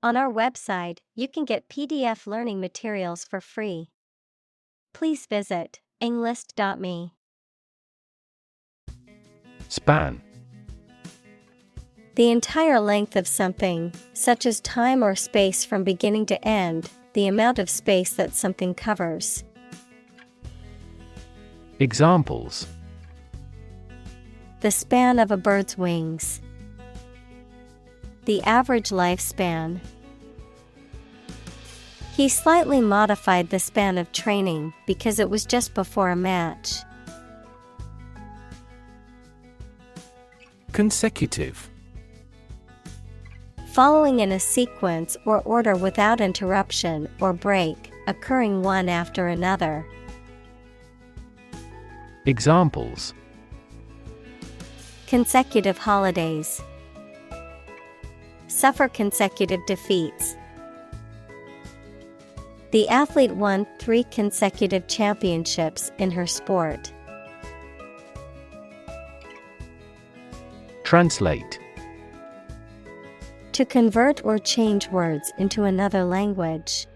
On our website, you can get PDF learning materials for free. Please visit englist.me. Span. The entire length of something, such as time or space from beginning to end, the amount of space that something covers. Examples: The span of a bird's wings. The average lifespan. He slightly modified the span of training because it was just before a match. Consecutive. Following in a sequence or order without interruption or break, occurring one after another. Examples: Consecutive holidays. Suffer consecutive defeats. The athlete won 3 consecutive championships in her sport. Translate. To convert or change words into another language.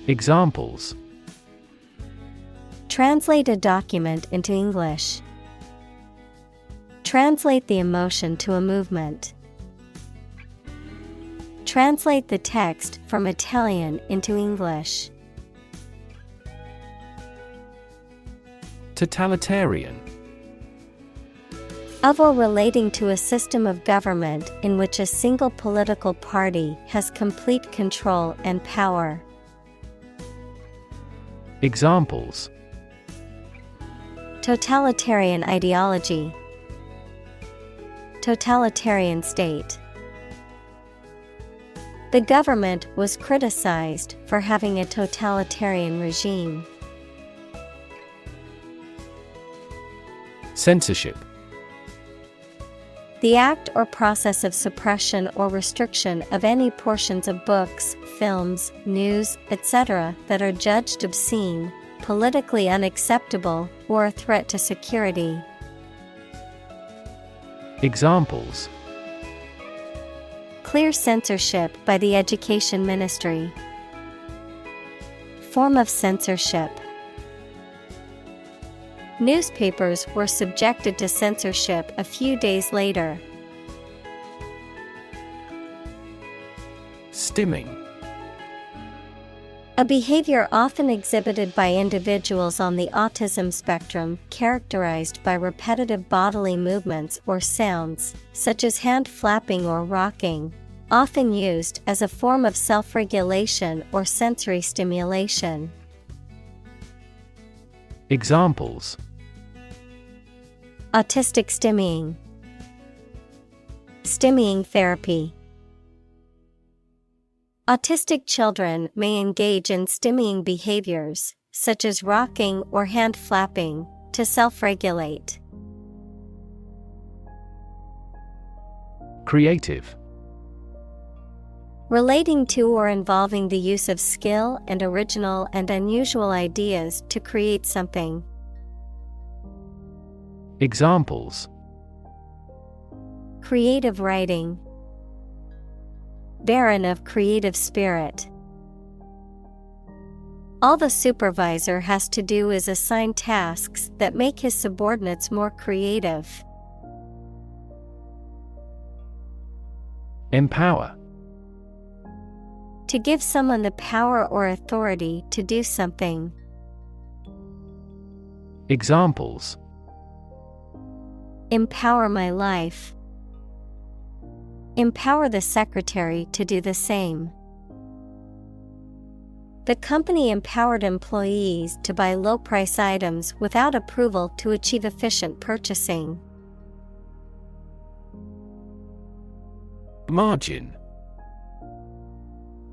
Examples: Translate a document into English. Translate the emotion to a movement. Translate the text from Italian into English. Totalitarian. Of or relating to a system of government in which a single political party has complete control and power. Examples: Totalitarian ideology. Totalitarian state. The government was criticized for having a totalitarian regime. Censorship. The act or process of suppression or restriction of any portions of books, films, news, etc. that are judged obscene, politically unacceptable, or a threat to security. Examples: Clear censorship by the Education Ministry. Form of censorship. Newspapers were subjected to censorship a few days later. Stimming. A behavior often exhibited by individuals on the autism spectrum characterized by repetitive bodily movements or sounds, such as hand flapping or rocking, often used as a form of self-regulation or sensory stimulation. Examples: Autistic stimming. Stimming therapy. Autistic children may engage in stimming behaviors, such as rocking or hand flapping, to self-regulate. Creative. Relating to or involving the use of skill and original and unusual ideas to create something. Examples: Creative writing. Barren of creative spirit. All the supervisor has to do is assign tasks that make his subordinates more creative. Empower. To give someone the power or authority to do something. Examples: Empower my life. Empower the secretary to do the same. The company empowered employees to buy low-price items without approval to achieve efficient purchasing. Margin.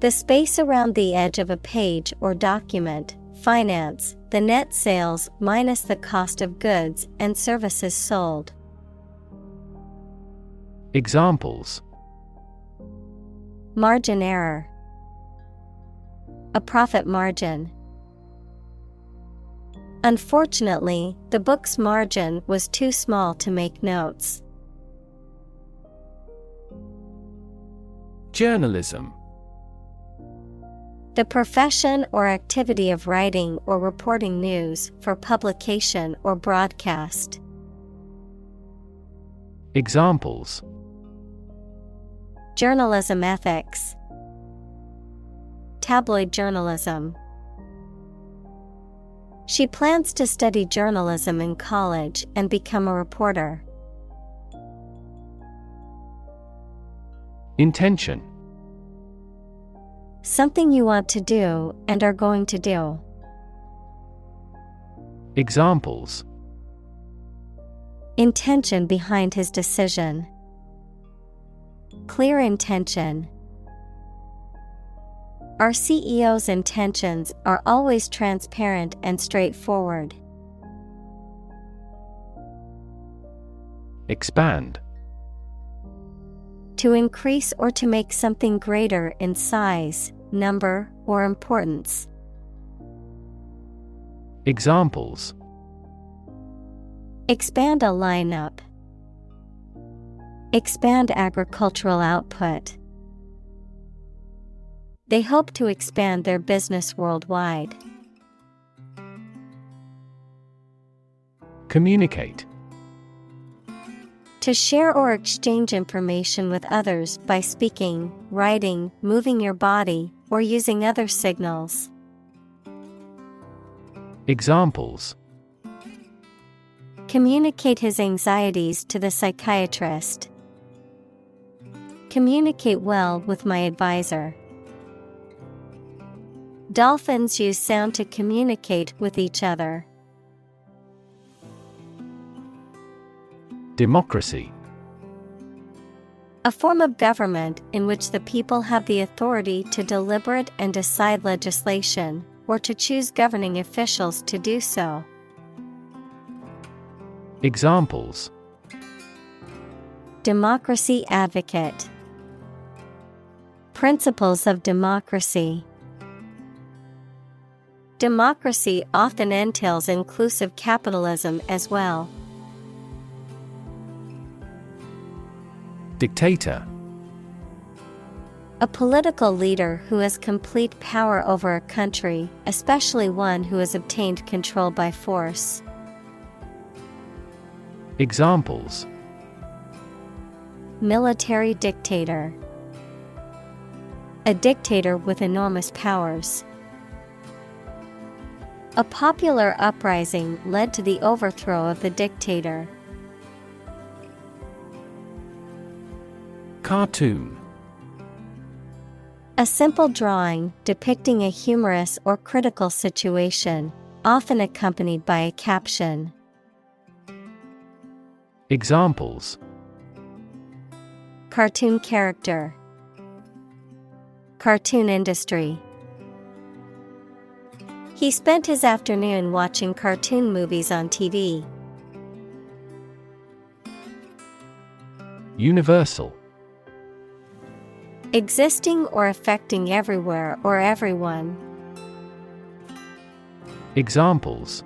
The space around the edge of a page or document. Finance, the net sales minus the cost of goods and services sold. Examples: Margin error. A profit margin. Unfortunately, the book's margin was too small to make notes. Journalism. The profession or activity of writing or reporting news for publication or broadcast. Examples: Journalism ethics. Tabloid journalism. She plans to study journalism in college and become a reporter. Intention. Something you want to do and are going to do. Examples: Intention behind his decision. Clear intention. Our CEO's intentions are always transparent and straightforward. Expand. To increase or to make something greater in size, number, or importance. Examples: Expand a lineup. Expand agricultural output. They hope to expand their business worldwide. Communicate. To share or exchange information with others by speaking, writing, moving your body, or using other signals. Examples: Communicate his anxieties to the psychiatrist. Communicate well with my advisor. Dolphins use sound to communicate with each other. Democracy. A form of government in which the people have the authority to deliberate and decide legislation, or to choose governing officials to do so. Examples: Democracy advocate. Principles of democracy. Democracy often entails inclusive capitalism as well. Dictator. A political leader who has complete power over a country, especially one who has obtained control by force. Examples: Military dictator. A dictator with enormous powers. A popular uprising led to the overthrow of the dictator. Cartoon. A simple drawing depicting a humorous or critical situation, often accompanied by a caption. Examples: Cartoon character. Cartoon industry. He spent his afternoon watching cartoon movies on TV. Universal. Existing or affecting everywhere or everyone. Examples: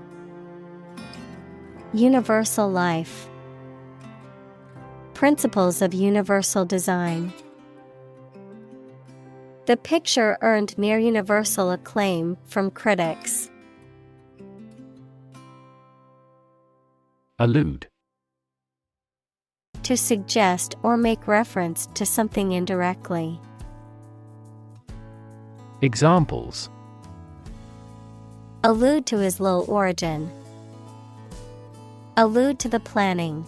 Universal life. Principles of universal design. The picture earned near universal acclaim from critics. Allude. To suggest or make reference to something indirectly. Examples: Allude to his low origin. Allude to the planning.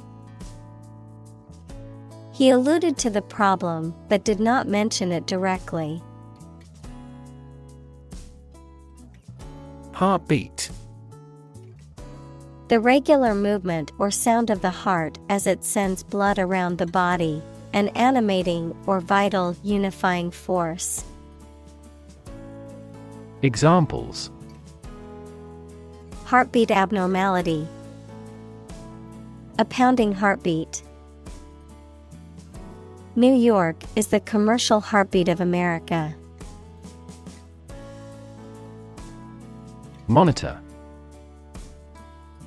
He alluded to the problem but did not mention it directly. Heartbeat. The regular movement or sound of the heart as it sends blood around the body, an animating or vital unifying force. Examples: Heartbeat abnormality. A pounding heartbeat. New York is the commercial heartbeat of America. Monitor.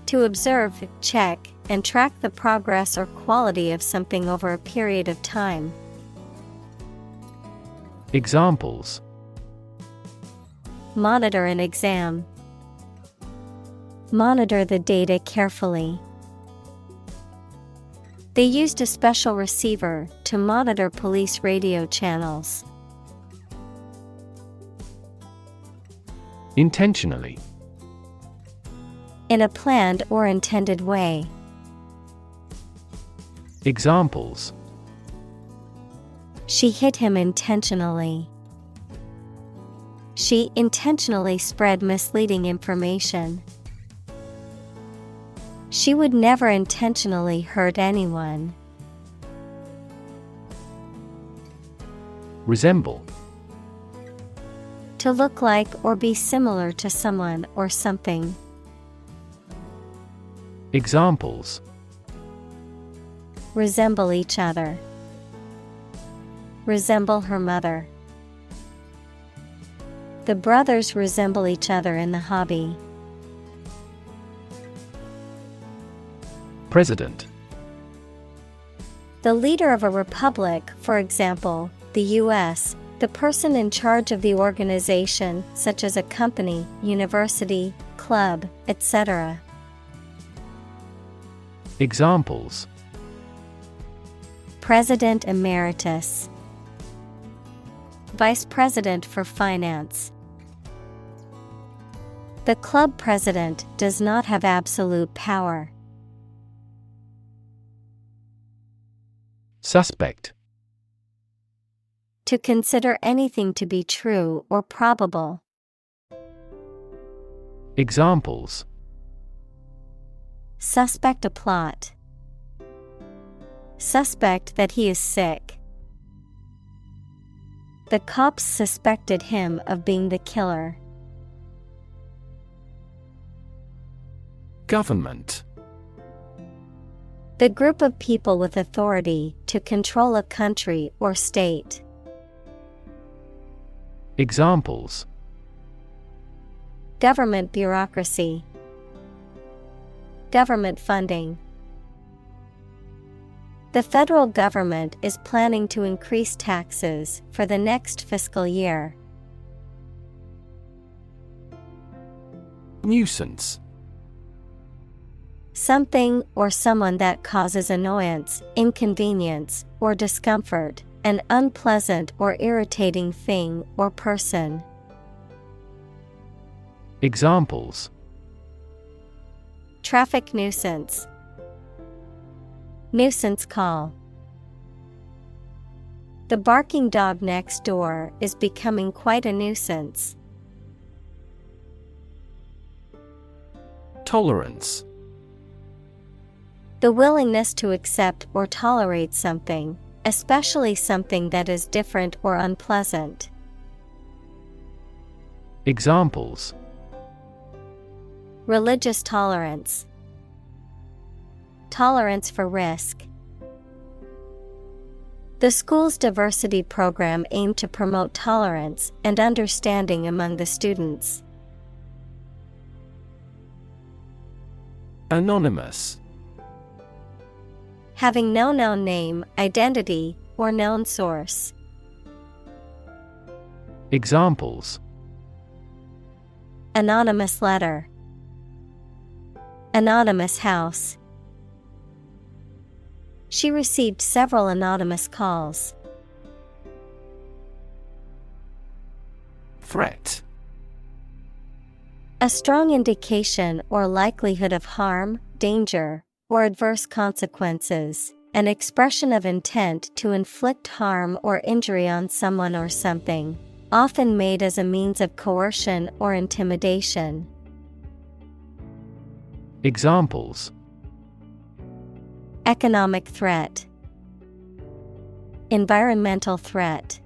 To observe, check, and track the progress or quality of something over a period of time. Examples: Monitor an exam. Monitor the data carefully. They used a special receiver to monitor police radio channels. Intentionally. In a planned or intended way. Examples: She hit him intentionally. She intentionally spread misleading information. She would never intentionally hurt anyone. Resemble. To look like or be similar to someone or something. Examples: Resemble each other. Resemble her mother. The brothers resemble each other in the hobby. President. The leader of a republic, for example, the U.S., the person in charge of the organization, such as a company, university, club, etc. Examples: President Emeritus. Vice President for Finance. The club president does not have absolute power. Suspect. To consider anything to be true or probable. Examples: Suspect a plot. Suspect that he is sick. The cops suspected him of being the killer. Government. The group of people with authority to control a country or state. Examples: Government bureaucracy. Government funding. The federal government is planning to increase taxes for the next fiscal year. Nuisance. Something or someone that causes annoyance, inconvenience, or discomfort, an unpleasant or irritating thing or person. Examples: Traffic nuisance. Nuisance call. The barking dog next door is becoming quite a nuisance. Tolerance. The willingness to accept or tolerate something, especially something that is different or unpleasant. Examples: Religious tolerance. Tolerance for risk. The school's diversity program aimed to promote tolerance and understanding among the students. Anonymous. Having no known name, identity, or known source. Examples: Anonymous letter. Anonymous house. She received several anonymous calls. Threat. A strong indication or likelihood of harm, danger, or adverse consequences, an expression of intent to inflict harm or injury on someone or something, often made as a means of coercion or intimidation. Examples: Economic threat. Environmental threat.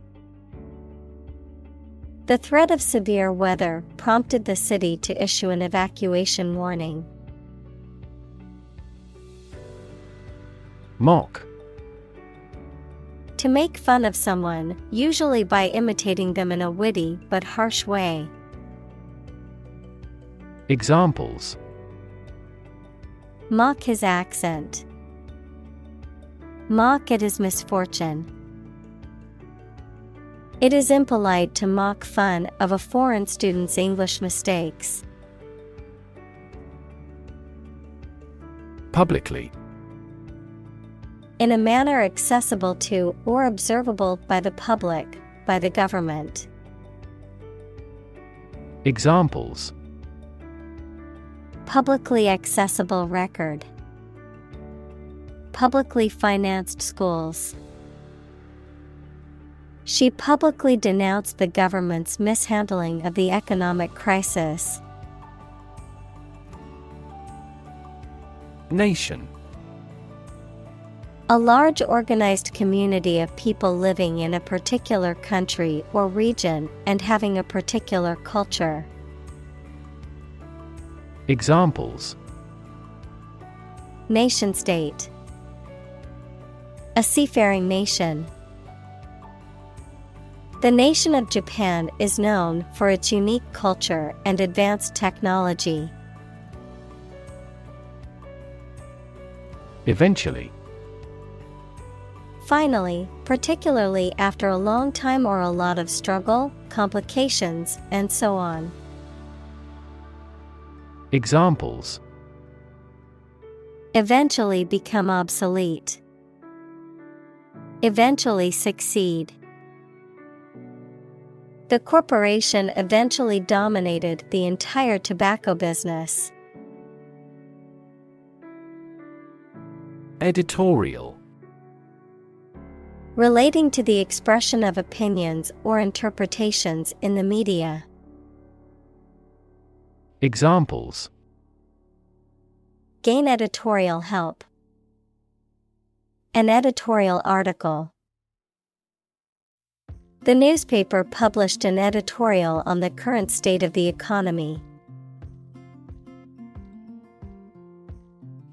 The threat of severe weather prompted the city to issue an evacuation warning. Mock. To make fun of someone, usually by imitating them in a witty but harsh way. Examples: Mock his accent. Mock at his misfortune. It is impolite to mock fun of a foreign student's English mistakes. Publicly. In a manner accessible to or observable by the public, by the government. Examples: Publicly accessible record. Publicly financed schools. She publicly denounced the government's mishandling of the economic crisis. Nation. A large organized community of people living in a particular country or region and having a particular culture. Examples: Nation-state. A seafaring nation. The nation of Japan is known for its unique culture and advanced technology. Eventually. Finally, particularly after a long time or a lot of struggle, complications, and so on. Examples: Eventually become obsolete. Eventually succeed. The corporation eventually dominated the entire tobacco business. Editorial. Relating to the expression of opinions or interpretations in the media. Examples: Gain editorial help. An editorial article. The newspaper published an editorial on the current state of the economy.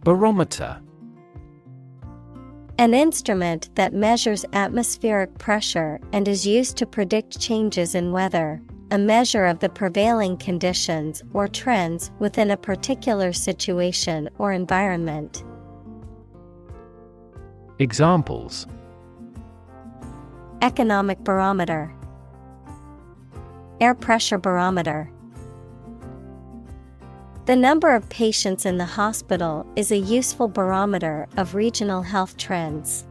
Barometer. An instrument that measures atmospheric pressure and is used to predict changes in weather, a measure of the prevailing conditions or trends within a particular situation or environment. Examples: Economic barometer. Air pressure barometer. The number of patients in the hospital is a useful barometer of regional health trends.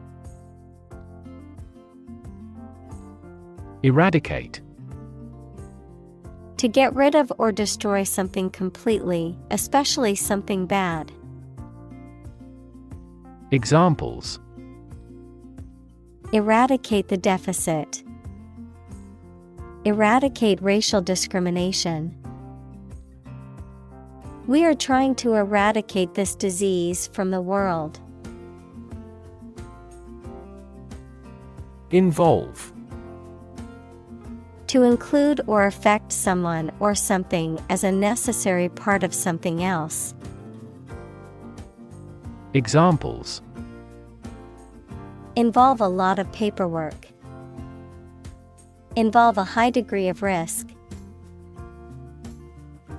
Eradicate. To get rid of or destroy something completely, especially something bad. Examples: Eradicate the deficit. Eradicate racial discrimination. We are trying to eradicate this disease from the world. Involve. To include or affect someone or something as a necessary part of something else. Examples: Involve a lot of paperwork. Involve a high degree of risk.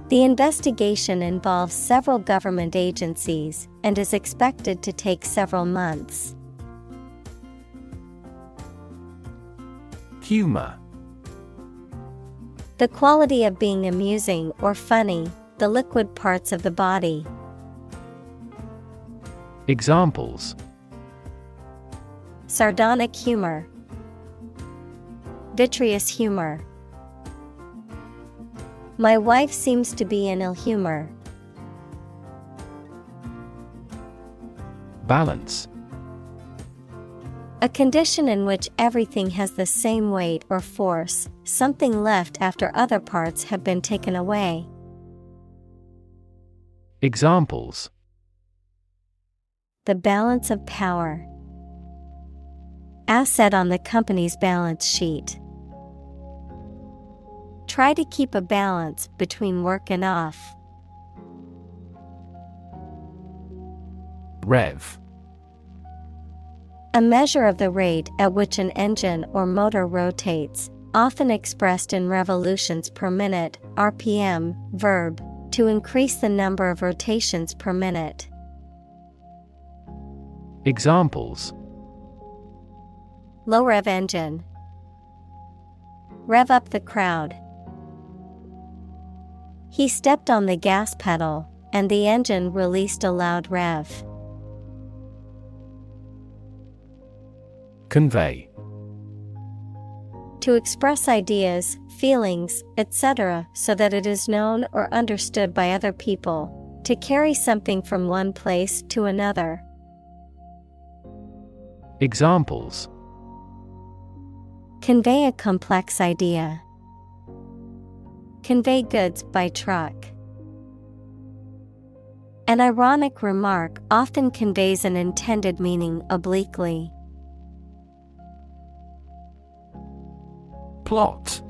The investigation involves several government agencies and is expected to take several months. Humor. The quality of being amusing or funny, the liquid parts of the body. Examples: Sardonic humor. Vitreous humor. My wife seems to be in ill humor. Balance. A condition in which everything has the same weight or force, something left after other parts have been taken away. Examples: The balance of power. Asset on the company's balance sheet. Try to keep a balance between work and off. Rev. A measure of the rate at which an engine or motor rotates, often expressed in revolutions per minute, RPM, verb, to increase the number of rotations per minute. Examples: Low rev engine. Rev up the crowd. He stepped on the gas pedal, and the engine released a loud rev. Convey. To express ideas, feelings, etc., so that it is known or understood by other people. To carry something from one place to another. Examples: convey a complex idea. Convey goods by truck. An ironic remark often conveys an intended meaning obliquely. Plot.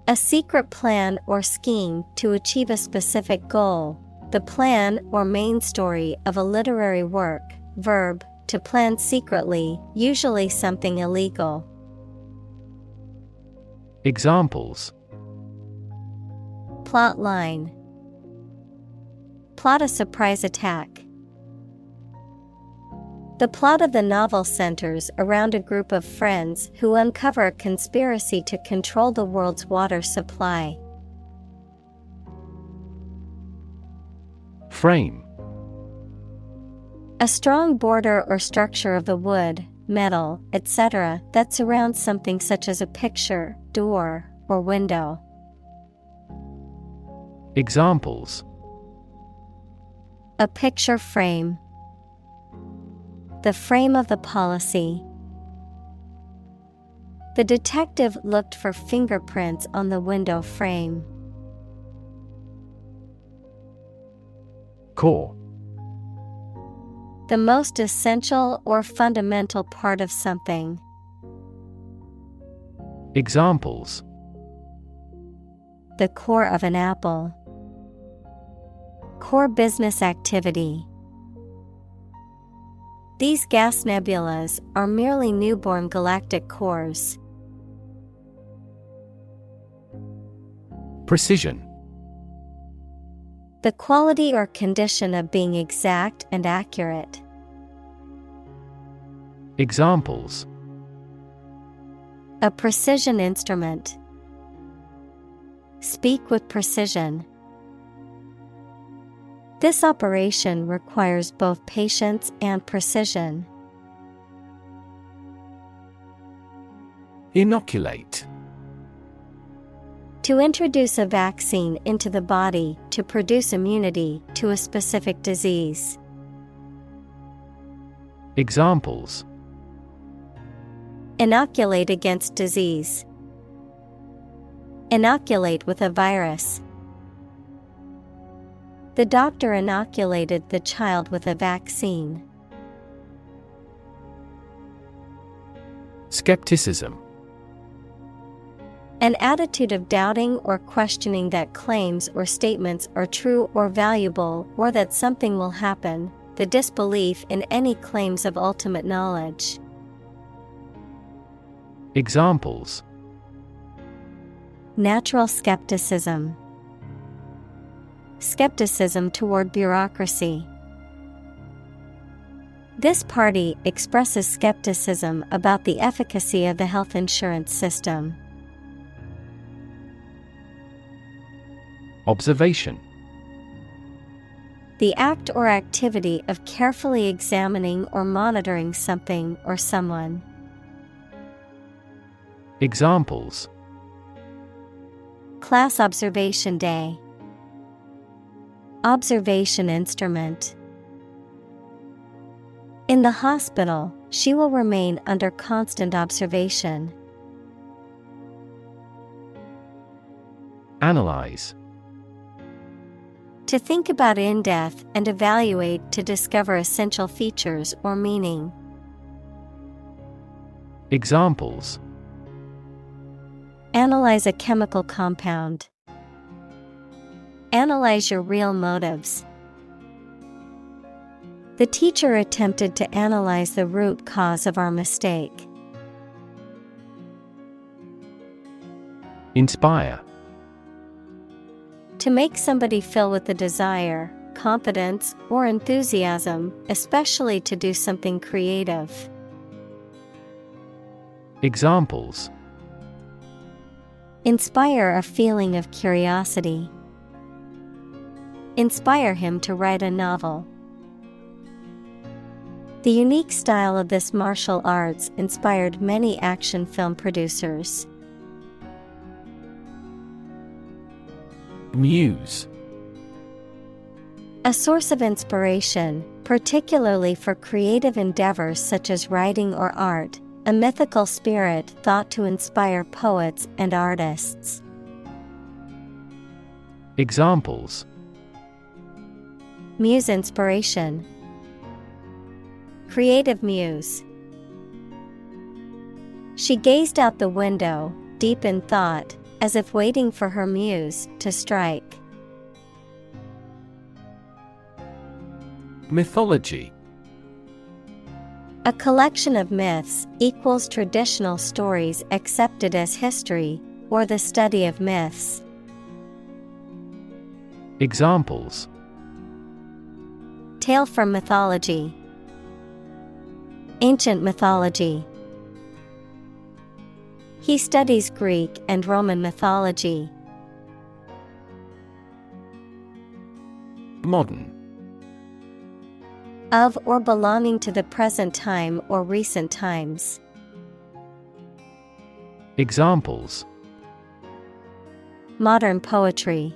A secret plan or scheme to achieve a specific goal. The plan or main story of a literary work. Verb, to plan secretly, usually something illegal. Examples: plot line. Plot a surprise attack. The plot of the novel centers around a group of friends who uncover a conspiracy to control the world's water supply. Frame. A strong border or structure of the wood, metal, etc. that surrounds something such as a picture, door, or window. Examples: a picture frame. The frame of the policy. The detective looked for fingerprints on the window frame. Core. The most essential or fundamental part of something. Examples: the core of an apple. Core business activity. These gas nebulas are merely newborn galactic cores. Precision. The quality or condition of being exact and accurate. Examples: a precision instrument. Speak with precision. This operation requires both patience and precision. Inoculate. To introduce a vaccine into the body to produce immunity to a specific disease. Examples: inoculate against disease. Inoculate with a virus. The doctor inoculated the child with a vaccine. Skepticism. An attitude of doubting or questioning that claims or statements are true or valuable or that something will happen, the disbelief in any claims of ultimate knowledge. Examples: natural skepticism. Skepticism toward bureaucracy. This party expresses skepticism about the efficacy of the health insurance system. Observation. The act or activity of carefully examining or monitoring something or someone. Examples: class observation day. Observation instrument. In the hospital, she will remain under constant observation. Analyze. To think about in depth and evaluate to discover essential features or meaning. Examples: analyze a chemical compound. Analyze your real motives. The teacher attempted to analyze the root cause of our mistake. Inspire. To make somebody feel with the desire, confidence, or enthusiasm, especially to do something creative. Examples: Inspire a feeling of curiosity. Inspire him to write a novel. The unique style of this martial arts inspired many action film producers. Muse. A source of inspiration, particularly for creative endeavors such as writing or art, a mythical spirit thought to inspire poets and artists. Examples: Muse inspiration. Creative muse. She gazed out the window, deep in thought, as if waiting for her muse to strike. Mythology. A collection of myths equals traditional stories accepted as history, or the study of myths. Examples: Tale from mythology. Ancient mythology. He studies Greek and Roman mythology. Modern. Of or belonging to the present time or recent times. Examples: Modern poetry.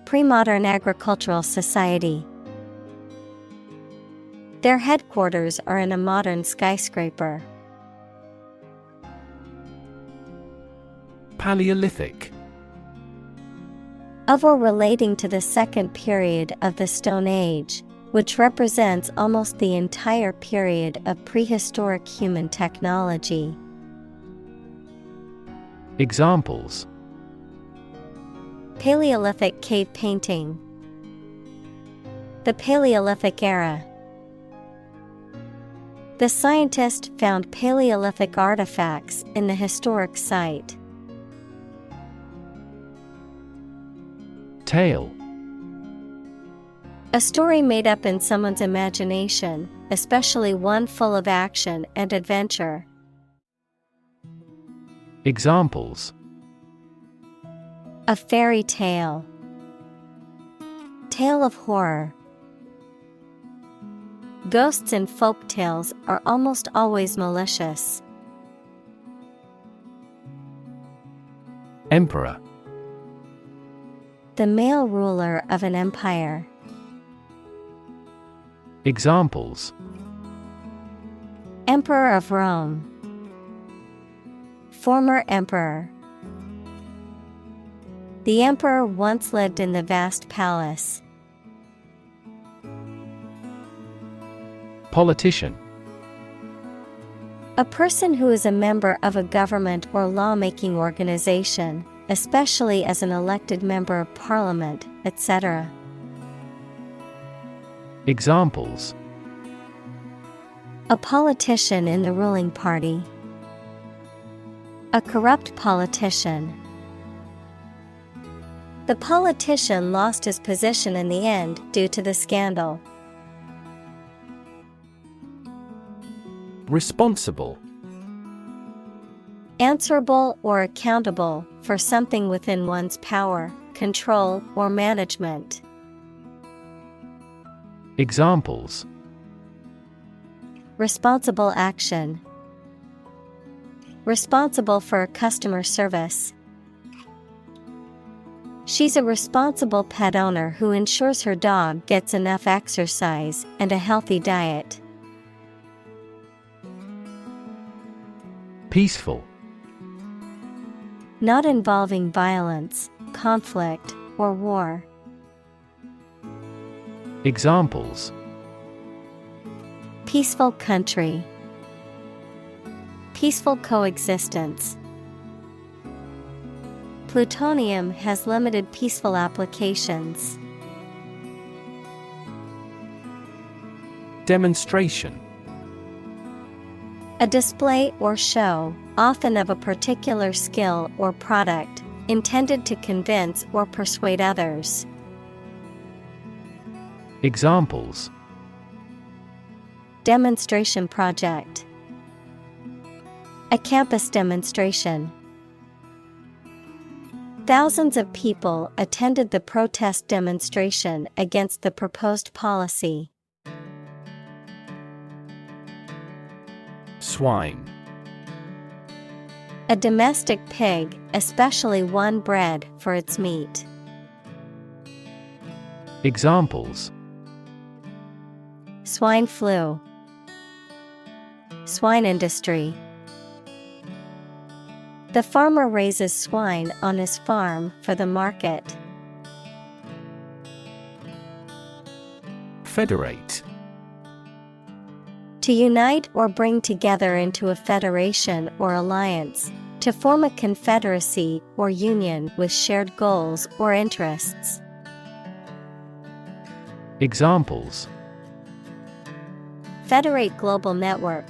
Pre-modern agricultural society. Their headquarters are in a modern skyscraper. Paleolithic. Of or relating to the second period of the Stone Age, which represents almost the entire period of prehistoric human technology. Examples: Paleolithic cave painting. The Paleolithic era. The scientist found Paleolithic artifacts in the historic site. Tale. A story made up in someone's imagination, especially one full of action and adventure. Examples: A fairy tale. Tale of horror. Ghosts in folk tales are almost always malicious. Emperor. The male ruler of an empire. Examples: Emperor of Rome. Former emperor. The emperor once lived in the vast palace. Politician. A person who is a member of a government or lawmaking organization, especially as an elected member of parliament, etc. Examples: A politician in the ruling party. A corrupt politician. The politician lost his position in the end due to the scandal. Responsible. Answerable or accountable for something within one's power, control, or management. Examples: Responsible action. Responsible for customer service. She's a responsible pet owner who ensures her dog gets enough exercise and a healthy diet. Peaceful. Not involving violence, conflict, or war. Examples: Peaceful country. Peaceful coexistence. Plutonium has limited peaceful applications. Demonstration. A display or show, often of a particular skill or product, intended to convince or persuade others. Examples: Demonstration project. A campus demonstration. Thousands of people attended the protest demonstration against the proposed policy. Swine. A domestic pig, especially one bred for its meat. Examples: Swine flu. Swine industry. The farmer raises swine on his farm for the market. Federate. To unite or bring together into a federation or alliance, to form a confederacy or union with shared goals or interests. Examples: Federate global network.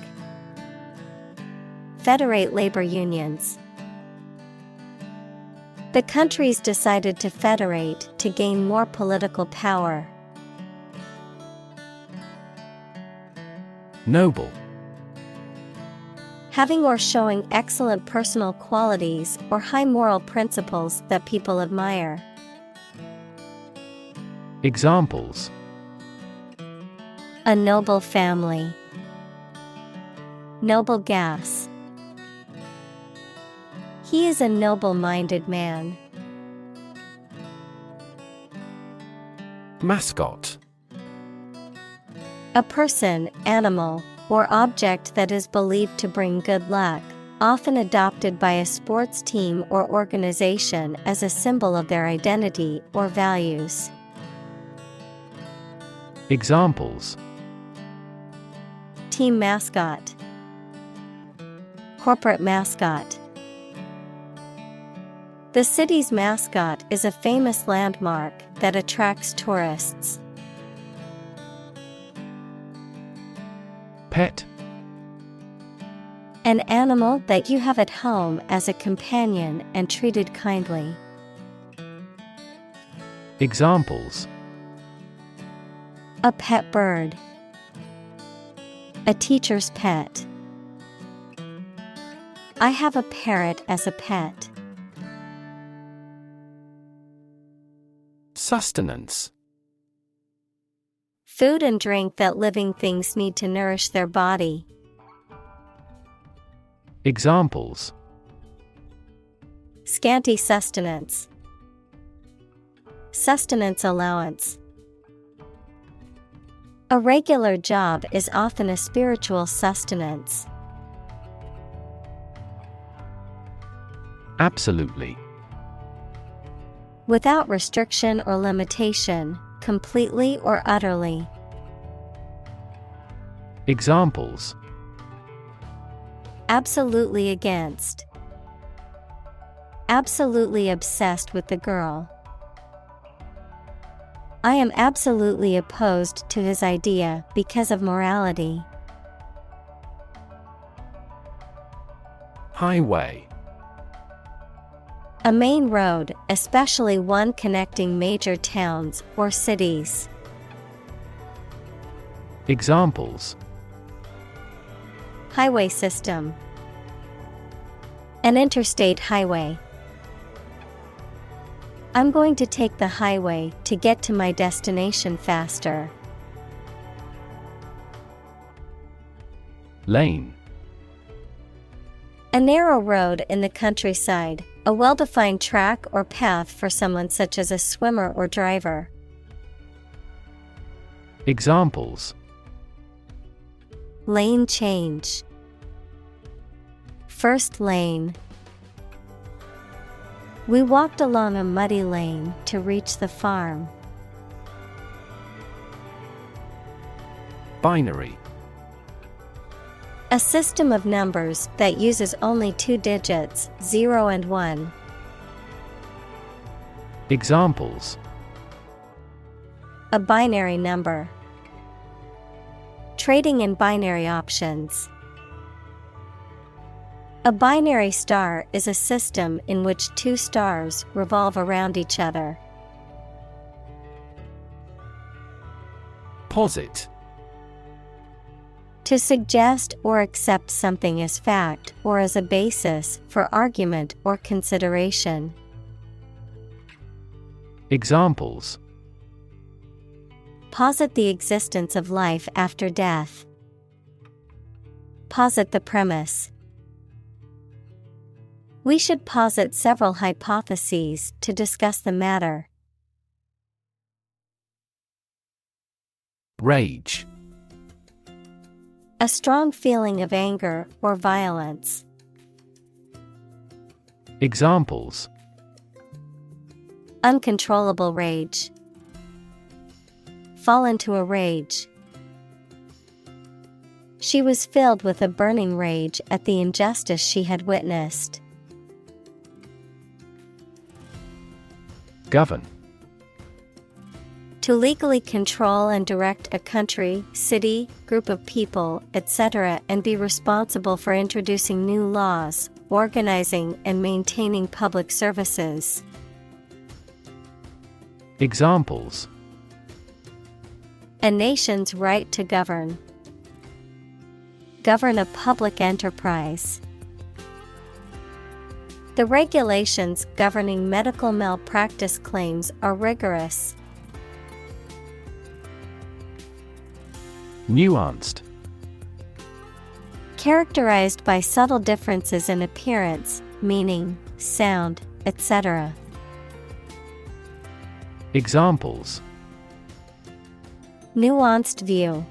Federate labor unions. The countries decided to federate to gain more political power. Noble. Having or showing excellent personal qualities or high moral principles that people admire. Examples: A noble family. Noble gas. He is a noble-minded man. Mascot. A person, animal, or object that is believed to bring good luck, often adopted by a sports team or organization as a symbol of their identity or values. Examples: Team mascot. Corporate mascot. The city's mascot is a famous landmark that attracts tourists. Pet. An animal that you have at home as a companion and treated kindly. Examples: A pet bird. A teacher's pet. I have a parrot as a pet. Sustenance. Food and drink that living things need to nourish their body. Examples: Scanty sustenance. Sustenance allowance. A regular job is often a spiritual sustenance. Absolutely. Without restriction or limitation, completely or utterly. Examples: Absolutely against. Absolutely obsessed with the girl. I am absolutely opposed to his idea because of morality. Highway. A main road, especially one connecting major towns or cities. Examples: Highway system. An interstate highway. I'm going to take the highway to get to my destination faster. Lane. A narrow road in the countryside, a well-defined track or path for someone such as a swimmer or driver. Examples: Lane change. First lane. We walked along a muddy lane to reach the farm. Binary. A system of numbers that uses only two digits, 0 and 1. Examples: A binary number. Trading in binary options. A binary star is a system in which two stars revolve around each other. Posit. To suggest or accept something as fact or as a basis for argument or consideration. Examples: Posit the existence of life after death. Posit the premise. We should posit several hypotheses to discuss the matter. Rage. A strong feeling of anger or violence. Examples: Uncontrollable rage. Fall into a rage. She was filled with a burning rage at the injustice she had witnessed. Govern. To legally control and direct a country, city, group of people, etc., and be responsible for introducing new laws, organizing and maintaining public services. Examples: A nation's right to govern. Govern a public enterprise. The regulations governing medical malpractice claims are rigorous. Nuanced. Characterized by subtle differences in appearance, meaning, sound, etc. Examples: Nuanced view.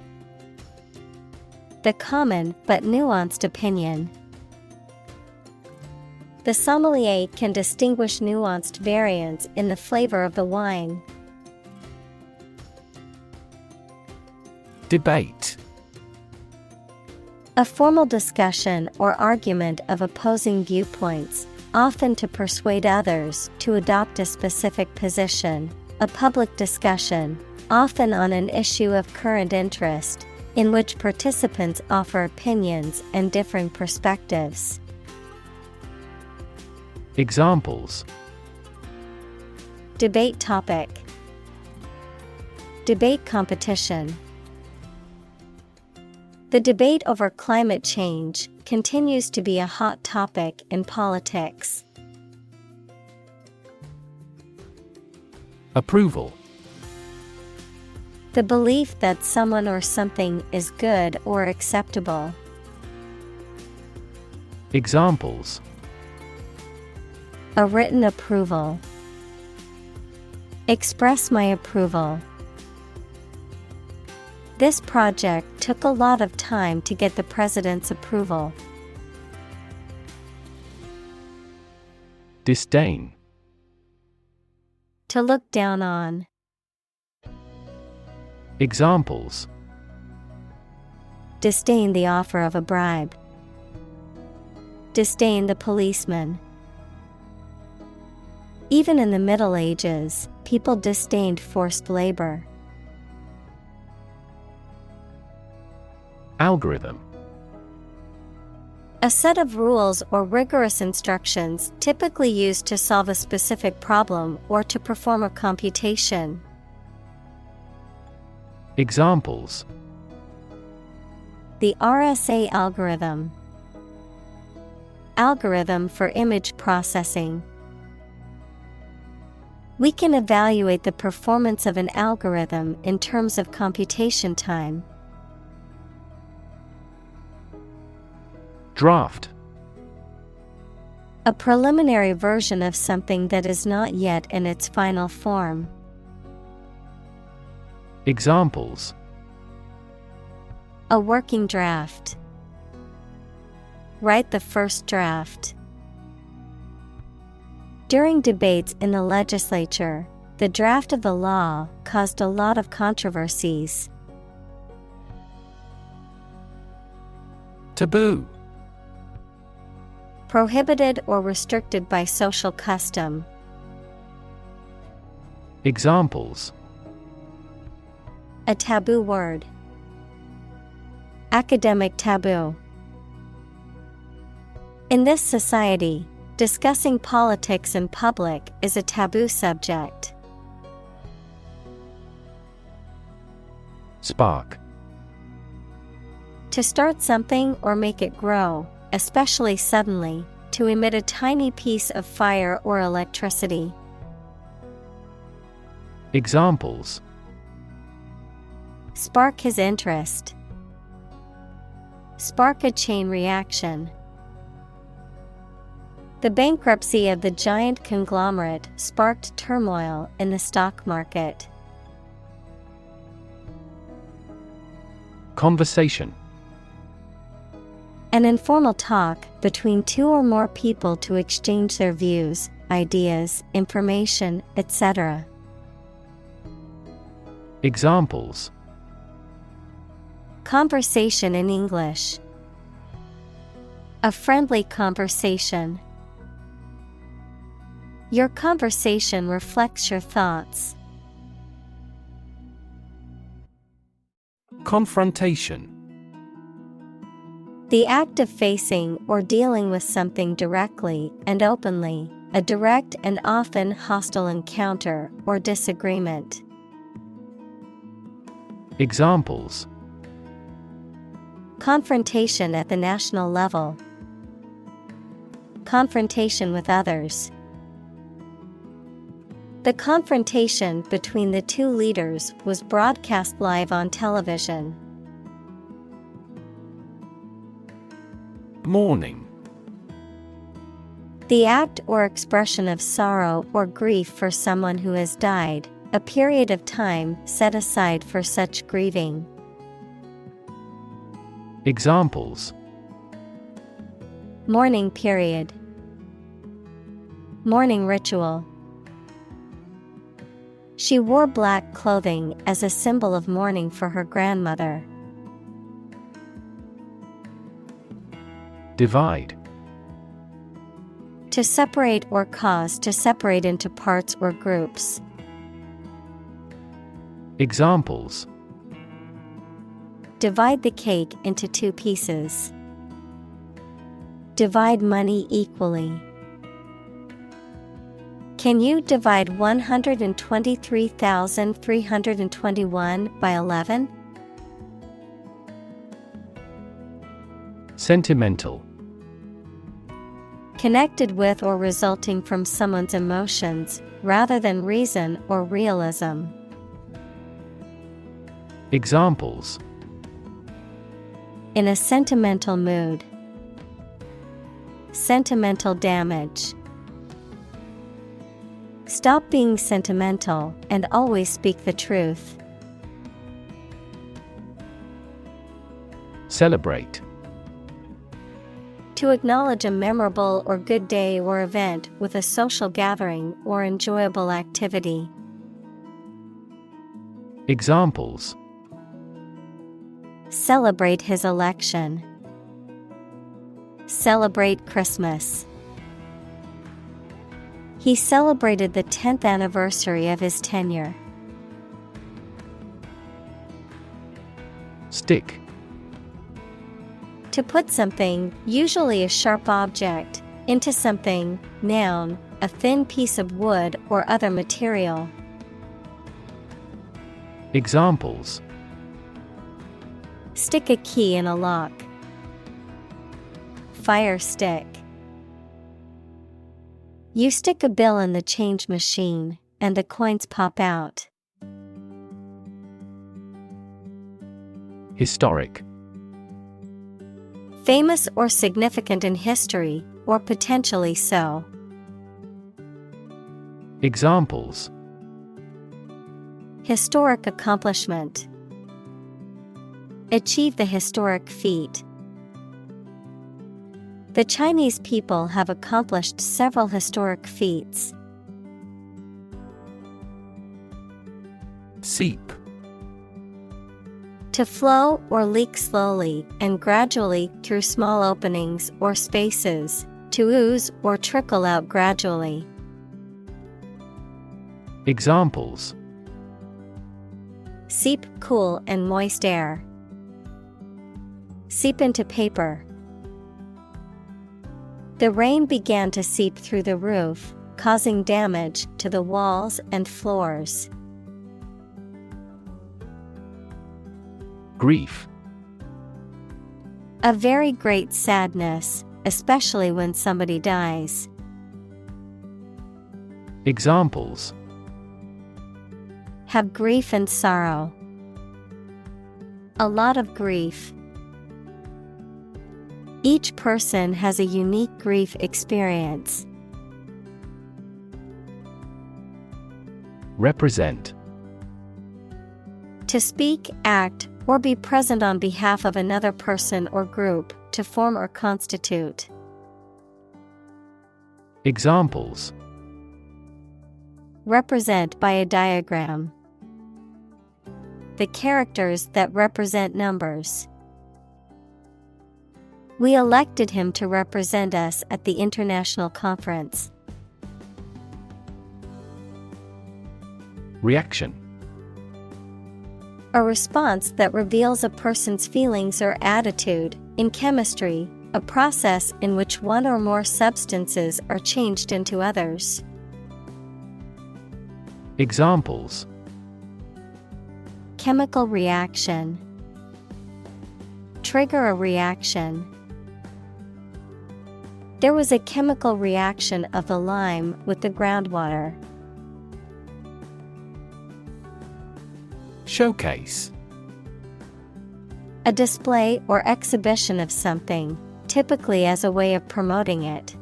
The common but nuanced opinion. The sommelier can distinguish nuanced variants in the flavor of the wine. Debate. A formal discussion or argument of opposing viewpoints, often to persuade others to adopt a specific position. A public discussion, often on an issue of current interest, in which participants offer opinions and differing perspectives. Examples: Debate topic. Debate competition. The debate over climate change continues to be a hot topic in politics. Approval. The belief that someone or something is good or acceptable. Examples: A written approval. Express my approval. This project took a lot of time to get the president's approval. Disdain. To look down on. Examples: Disdain the offer of a bribe. Disdain the policeman. Even in the Middle Ages, people disdained forced labor. Algorithm. A set of rules or rigorous instructions typically used to solve a specific problem or to perform a computation. Examples: The RSA algorithm. Algorithm for image processing. We can evaluate the performance of an algorithm in terms of computation time. Draft. A preliminary version of something that is not yet in its final form. Examples: A working draft. Write the first draft. During debates in the legislature, the draft of the law caused a lot of controversies. Taboo. Prohibited or restricted by social custom. Examples: A taboo word. Academic taboo. In this society, discussing politics in public is a taboo subject. Spark. To start something or make it grow, especially suddenly, to emit a tiny piece of fire or electricity. Examples. Spark his interest. Spark a chain reaction. The bankruptcy of the giant conglomerate sparked turmoil in the stock market. Conversation. An informal talk between two or more people to exchange their views, ideas, information, etc. Examples. Conversation in English. A friendly conversation. Your conversation reflects your thoughts. Confrontation. The act of facing or dealing with something directly and openly, a direct and often hostile encounter or disagreement. Examples. Confrontation at the national level. Confrontation with others. The confrontation between the two leaders was broadcast live on television. Mourning. The act or expression of sorrow or grief for someone who has died, a period of time set aside for such grieving. Examples. Mourning period. Mourning ritual. She wore black clothing as a symbol of mourning for her grandmother. Divide. To separate or cause to separate into parts or groups. Examples. Divide the cake into 2 pieces. Divide money equally. Can you divide 123,321 by 11? Sentimental. Connected with or resulting from someone's emotions, rather than reason or realism. Examples. In a sentimental mood. Sentimental damage. Stop being sentimental and always speak the truth. Celebrate. To acknowledge a memorable or good day or event with a social gathering or enjoyable activity. Examples. Celebrate his election. Celebrate Christmas. He celebrated the 10th anniversary of his tenure. Stick. To put something, usually a sharp object, into something, noun, a thin piece of wood or other material. Examples. Stick a key in a lock. Fire stick. You stick a bill in the change machine, and the coins pop out. Historic. Famous or significant in history, or potentially so. Examples. Historic accomplishment. Achieve the historic feat. The Chinese people have accomplished several historic feats. Seep. To flow or leak slowly and gradually through small openings or spaces, to ooze or trickle out gradually. Examples. Seep cool and moist air. Seep into paper. The rain began to seep through the roof, causing damage to the walls and floors. Grief. A very great sadness, especially when somebody dies. Examples. Have grief and sorrow. A lot of grief. Each person has a unique grief experience. Represent. To speak, act, or be present on behalf of another person or group, to form or constitute. Examples. Represent by a diagram. The characters that represent numbers. We elected him to represent us at the international conference. Reaction. A response that reveals a person's feelings or attitude. In chemistry, a process in which one or more substances are changed into others. Examples. Chemical reaction. Trigger a reaction. There was a chemical reaction of the lime with the groundwater. Showcase. A display or exhibition of something, typically as a way of promoting it.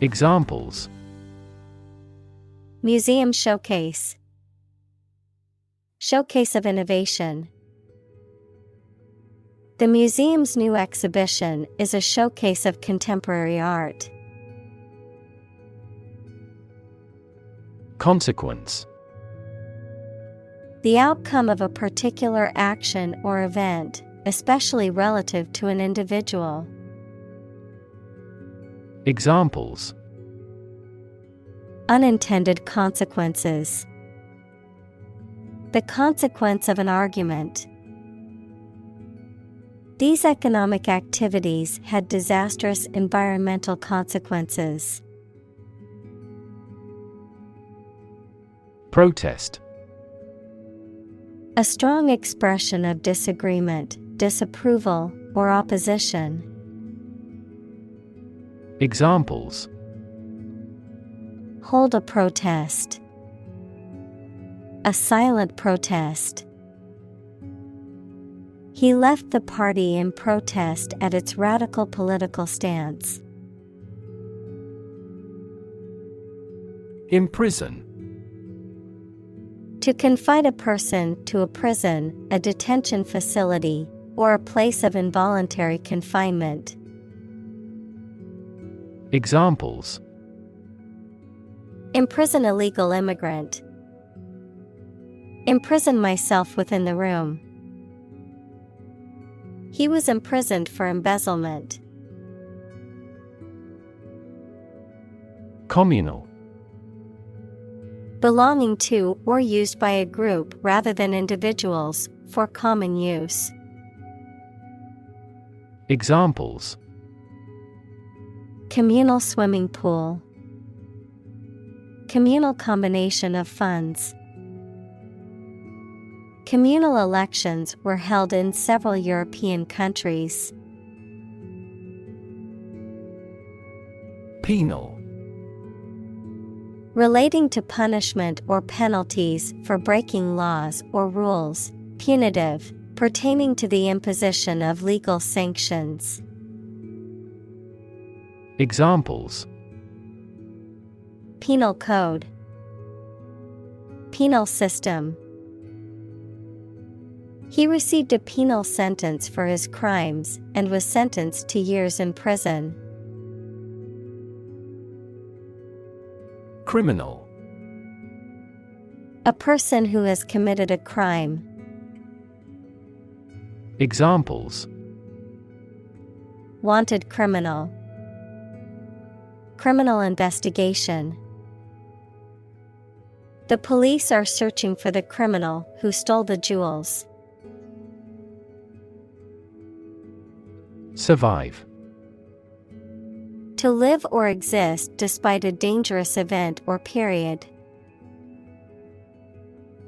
Examples. Museum showcase. Showcase of innovation. The museum's new exhibition is a showcase of contemporary art. Consequence. The outcome of a particular action or event, especially relative to an individual. Examples. Unintended consequences. The consequence of an argument. These economic activities had disastrous environmental consequences. Protest. A strong expression of disagreement, disapproval, or opposition. Examples. Hold a protest. A silent protest. He left the party in protest at its radical political stance. Imprison. To confine a person to a prison, a detention facility, or a place of involuntary confinement. Examples. Imprison illegal immigrant. Imprison myself within the room. He was imprisoned for embezzlement. Communal. Belonging to or used by a group rather than individuals, for common use. Examples. Communal swimming pool. Communal combination of funds. Communal elections were held in several European countries. Penal. Relating to punishment or penalties for breaking laws or rules. Punitive, pertaining to the imposition of legal sanctions. Examples. Penal code. Penal system. He received a penal sentence for his crimes and was sentenced to years in prison. Criminal. A person who has committed a crime. Examples. Wanted criminal. Criminal investigation. The police are searching for the criminal who stole the jewels. Survive. To live or exist despite a dangerous event or period.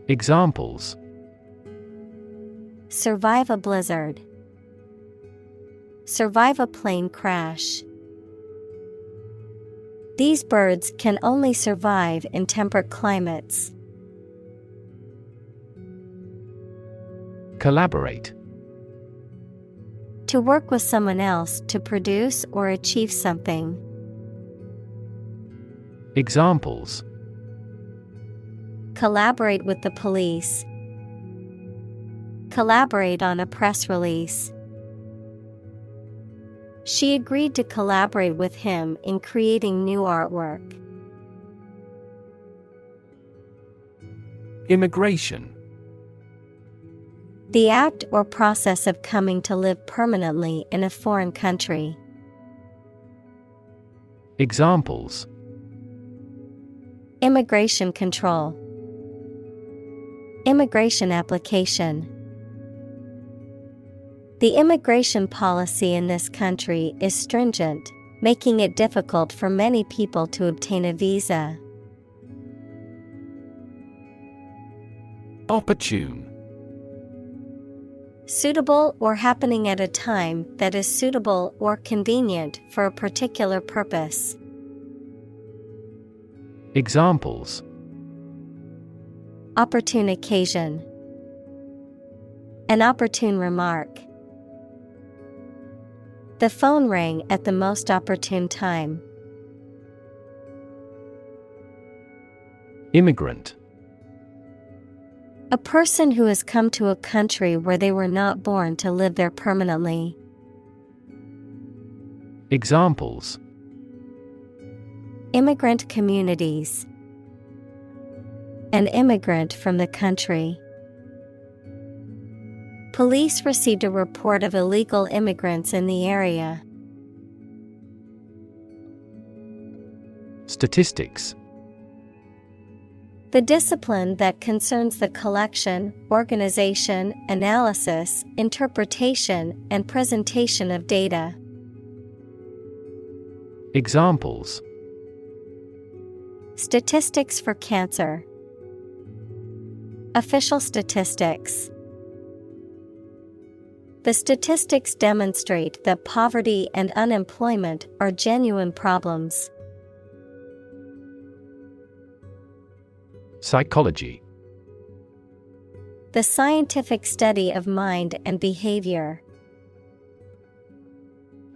Examples. Survive a blizzard. Survive a plane crash. These birds can only survive in temperate climates. Collaborate. To work with someone else to produce or achieve something. Examples: Collaborate with the police. Collaborate on a press release. She agreed to collaborate with him in creating new artwork. Immigration. The act or process of coming to live permanently in a foreign country. Examples: Immigration control. Immigration application. The immigration policy in this country is stringent, making it difficult for many people to obtain a visa. Opportune. Suitable or happening at a time that is suitable or convenient for a particular purpose. Examples: Opportune occasion. An opportune remark. The phone rang at the most opportune time. Immigrant. A person who has come to a country where they were not born to live there permanently. Examples: Immigrant communities. An immigrant from the country. Police received a report of illegal immigrants in the area. Statistics. The discipline that concerns the collection, organization, analysis, interpretation, and presentation of data. Examples: Statistics for cancer. Official statistics. The statistics demonstrate that poverty and unemployment are genuine problems. Psychology. The scientific study of mind and behavior.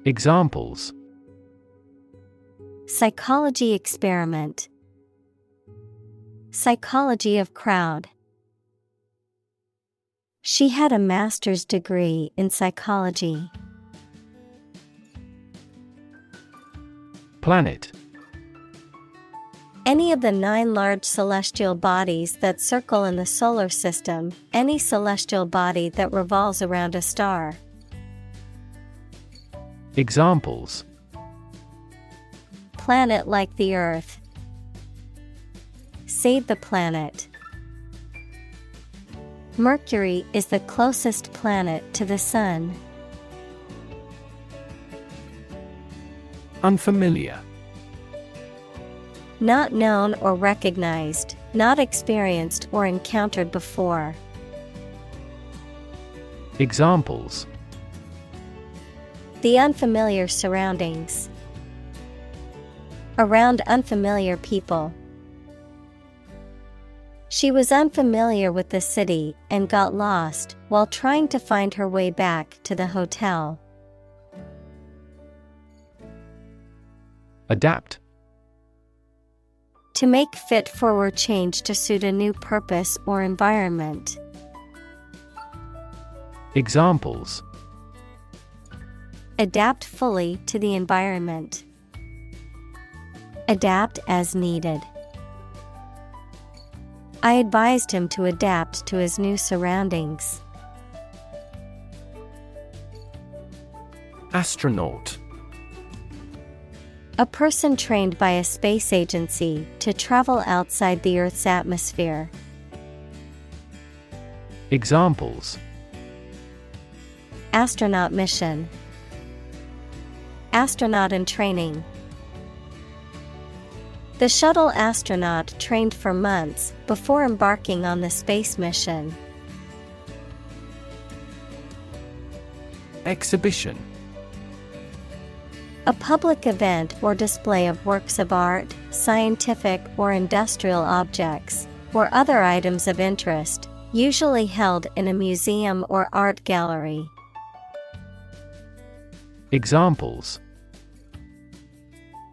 Examples: Psychology experiment. Psychology of crowd. She had a master's degree in psychology. Planet. Any of the 9 large celestial bodies that circle in the solar system, any celestial body that revolves around a star. Examples: Planet like the Earth. Save the planet. Mercury is the closest planet to the Sun. Unfamiliar. Not known or recognized, not experienced or encountered before. Examples: The unfamiliar surroundings. Around unfamiliar people. She was unfamiliar with the city and got lost while trying to find her way back to the hotel. Adapt. To make fit for change to suit a new purpose or environment. Examples: Adapt fully to the environment. Adapt as needed. I advised him to adapt to his new surroundings. Astronaut. A person trained by a space agency to travel outside the Earth's atmosphere. Examples: Astronaut mission. Astronaut in training. The shuttle astronaut trained for months before embarking on the space mission. Exhibition. A public event or display of works of art, scientific or industrial objects, or other items of interest, Usually held in a museum or art gallery. Examples: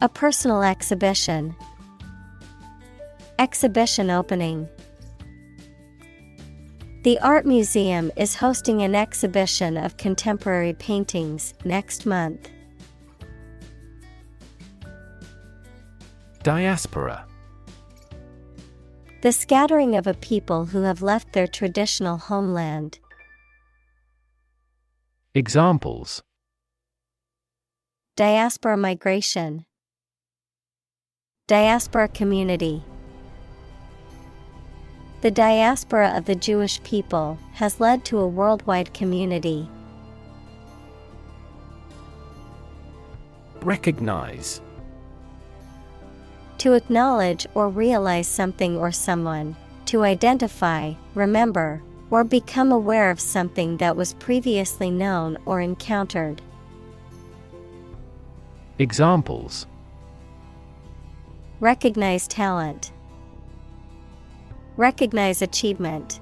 A personal exhibition. Exhibition opening. The art museum is hosting an exhibition of contemporary paintings next month. Diaspora. The scattering of a people who have left their traditional homeland. Examples: Diaspora migration. Diaspora community. The diaspora of the Jewish people has led to a worldwide community. Recognize. To acknowledge or realize something or someone, to identify, remember, or become aware of something that was previously known or encountered. Examples: Recognize talent. Recognize achievement.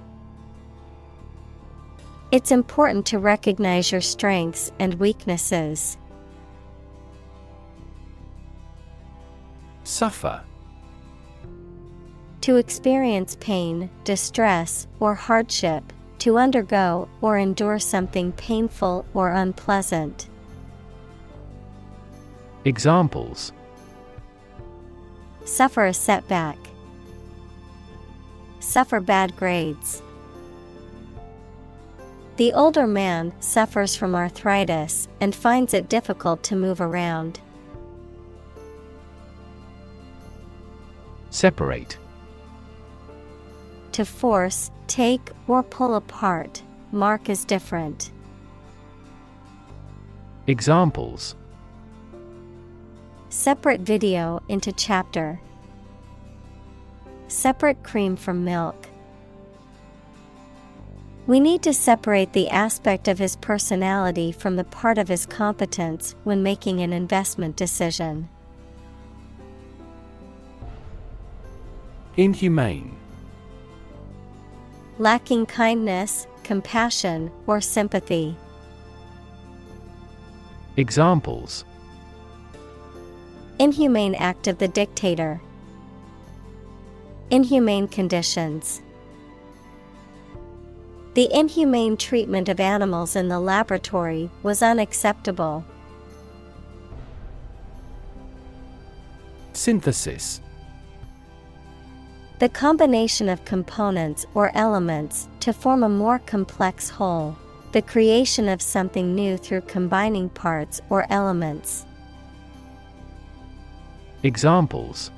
It's important to recognize your strengths and weaknesses. Suffer. To experience pain, distress, or hardship, to undergo or endure something painful or unpleasant. Examples: Suffer a setback. Suffer bad grades. The older man suffers from arthritis and finds it difficult to move around. Separate. To force, take, or pull apart, mark as different. Examples: Separate video into chapter. Separate cream from milk. We need to separate the aspect of his personality from the part of his competence when making an investment decision. Inhumane. Lacking kindness, compassion, or sympathy. Examples: Inhumane act of the dictator. Inhumane conditions. The inhumane treatment of animals in the laboratory was unacceptable. Synthesis. The combination of components or elements to form a more complex whole. The creation of something new through combining parts or elements. Examples: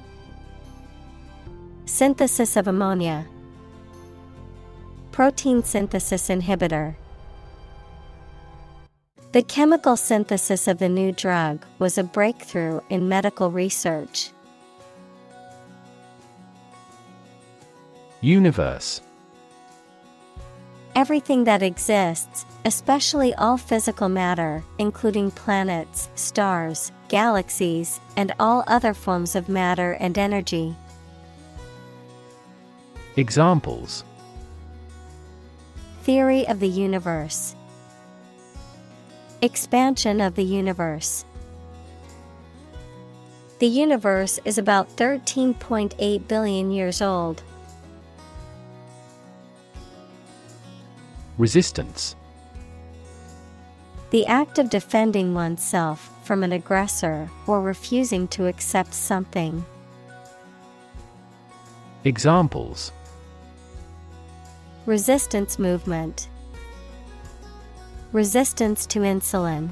Synthesis of ammonia. Protein synthesis inhibitor. The chemical synthesis of the new drug was a breakthrough in medical research. Universe. Everything that exists, especially all physical matter, including planets, stars, galaxies, and all other forms of matter and energy. Examples: Theory of the universe. Expansion of the universe. The universe is about 13.8 billion years old. Resistance. The act of defending oneself from an aggressor or refusing to accept something. Examples: Resistance movement. Resistance to insulin.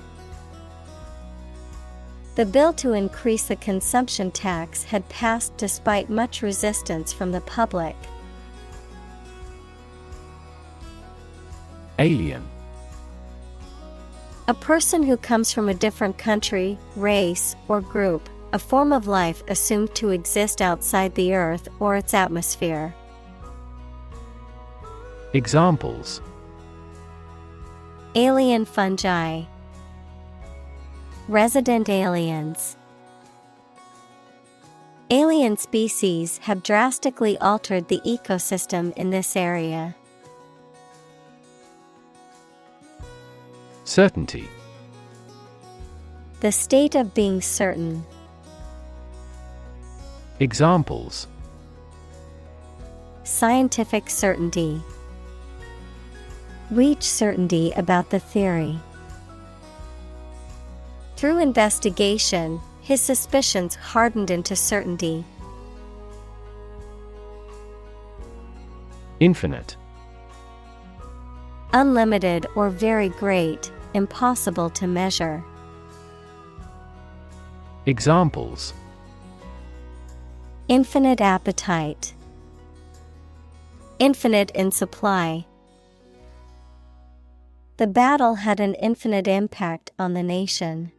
The bill to increase the consumption tax had passed despite much resistance from the public. Alien. A person who comes from a different country, race, or group, a form of life assumed to exist outside the Earth or its atmosphere. Examples: Alien fungi. Resident aliens. Alien species have drastically altered the ecosystem in this area. Certainty. The state of being certain. Examples: Scientific certainty. Reach certainty about the theory. Through investigation, his suspicions hardened into certainty. Infinite. Unlimited or very great, impossible to measure. Examples: Infinite appetite. Infinite in supply. The battle had an infinite impact on the nation.